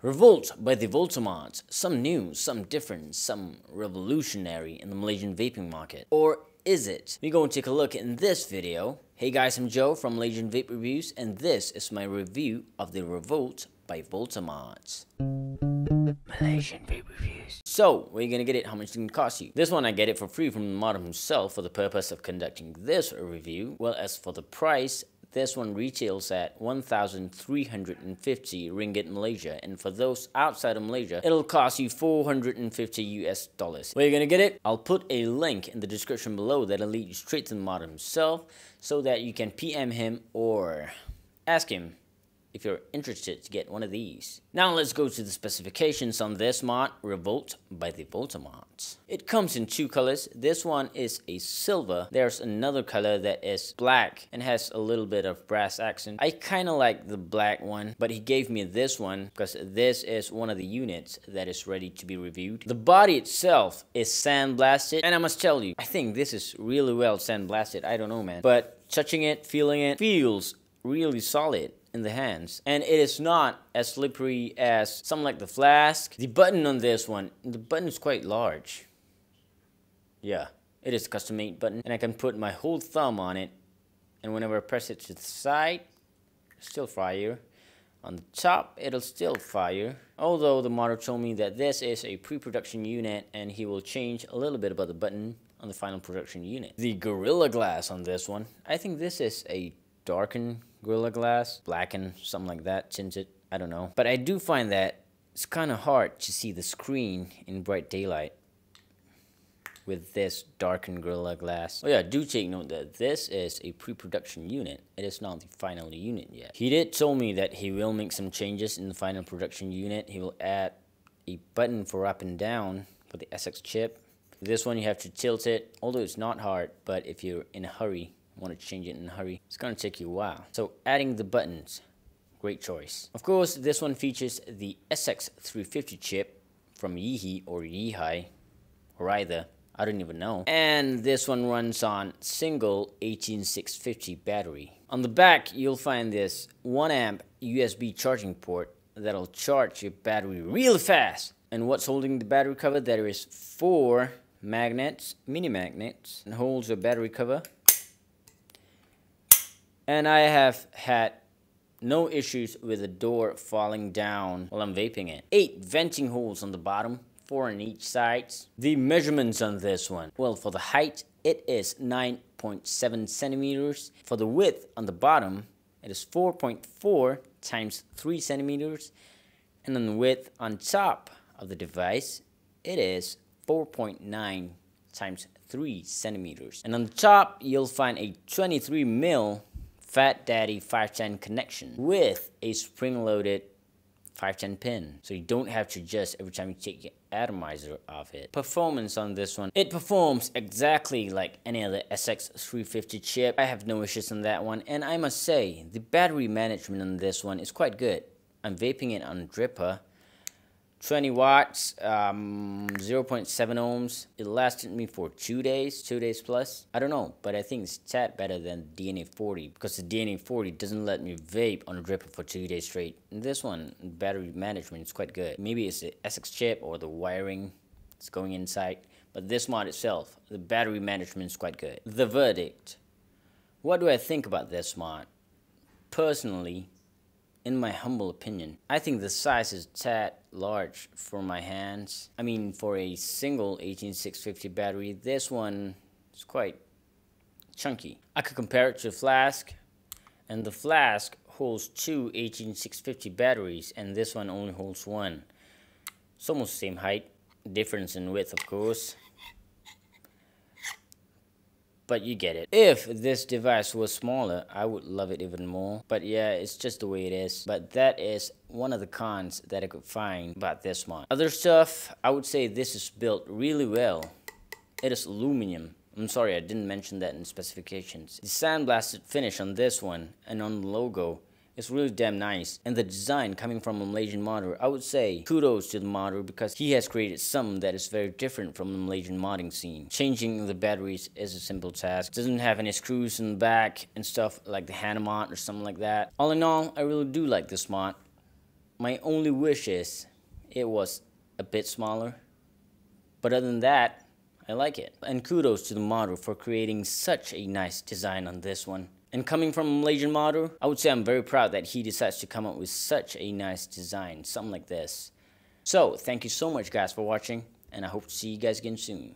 Revolt by the Volta Modz. Some new, some different, some revolutionary in the Malaysian vaping market. Or is it? We're going to take a look in this video. Hey guys, I'm Joe from Malaysian Vape Reviews, and this is my review of the Revolt by Volta Modz. Malaysian Vape Reviews. So, where are you gonna get it? How much it's gonna cost you? This one I get it for free from the modder himself for the purpose of conducting this review. Well, as for the price, this one retails at 1,350 ringgit Malaysia, and for those outside of Malaysia, it'll cost you 450 US dollars. Where are you gonna get it? I'll put a link in the description below that'll lead you straight to the modder himself so that you can PM him or ask him if you're interested to get one of these. Now let's go to the specifications on this mod, Revolt by the Volta Modz. It comes in two colors. This one is a silver. There's another color that is black and has a little bit of brass accent. I kind of like the black one, but he gave me this one because this is one of the units that is ready to be reviewed. The body itself is sandblasted, and I must tell you, I think this is really well sandblasted. I don't know, man, but touching it, feeling it, feels really solid in the hands, and it is not as slippery as something like the Flask. The button on this one, the button is quite large. Yeah, it is a custom made button, and I can put my whole thumb on it, and whenever I press it to the side, it'll still fire. On the top, it'll still fire. Although the modder told me that this is a pre-production unit and he will change a little bit about the button on the final production unit. The Gorilla Glass on this one, I think this is a darkened Gorilla Glass, blackened, something like that, tinted, I don't know. But I do find that it's kind of hard to see the screen in bright daylight with this darkened Gorilla Glass. Oh yeah, do take note that this is a pre-production unit. It is not the final unit yet. He did tell me that he will make some changes in the final production unit. He will add a button for up and down for the SX chip. This one you have to tilt it, although it's not hard, but if you're in a hurry, want to change it in a hurry, it's going to take you a while. So adding the buttons, great choice. Of course, this one features the SX350 chip from Yeehee or Yeehai, or either, I don't even know. And this one runs on single 18650 battery. On the back, you'll find this 1 amp USB charging port that'll charge your battery real fast. And what's holding the battery cover? There is 4 magnets, mini magnets, and holds your battery cover. And I have had no issues with the door falling down while I'm vaping it. 8 venting holes on the bottom, 4 on each side. The measurements on this one, well, for the height, it is 9.7 centimeters. For the width on the bottom, it is 4.4 times 3 centimeters. And then the width on top of the device, it is 4.9 times 3 centimeters. And on the top, you'll find a 23 mil Fat Daddy 510 connection with a spring-loaded 510 pin, so you don't have to adjust every time you take your atomizer off it. Performance on this one, it performs exactly like any other SX350 chip. I have no issues on that one, and I must say the battery management on this one is quite good. I'm vaping it on dripper, 20 watts, 0.7 ohms. It lasted me for 2 days, 2 days plus. I don't know, but I think it's a tad better than DNA 40 because the DNA 40 doesn't let me vape on a dripper for 2 days straight. And this one, battery management is quite good. Maybe it's the SX chip or the wiring that's going inside, but this mod itself, the battery management is quite good. The verdict. What do I think about this mod? Personally, in my humble opinion, I think the size is a tad large for my hands. I mean, for a single 18650 battery, this one is quite chunky. I could compare it to a Flask, and the Flask holds 2 18650 batteries, and this one only holds 1. It's almost the same height, difference in width, of course. But you get it. If this device was smaller, I would love it even more. But yeah, it's just the way it is. But that is one of the cons that I could find about this mod. Other stuff, I would say this is built really well. It is aluminum. I'm sorry, I didn't mention that in the specifications. The sandblasted finish on this one and on the logo is really damn nice. And the design coming from a Malaysian modder, I would say kudos to the modder because he has created something that is very different from the Malaysian modding scene. Changing the batteries is a simple task. It doesn't have any screws in the back and stuff like the hand mod or something like that. All in all, I really do like this mod. My only wish is it was a bit smaller. But other than that, I like it. And kudos to the modder for creating such a nice design on this one. And coming from a Malaysian modder, I would say I'm very proud that he decides to come up with such a nice design, something like this. So, thank you so much guys for watching, and I hope to see you guys again soon.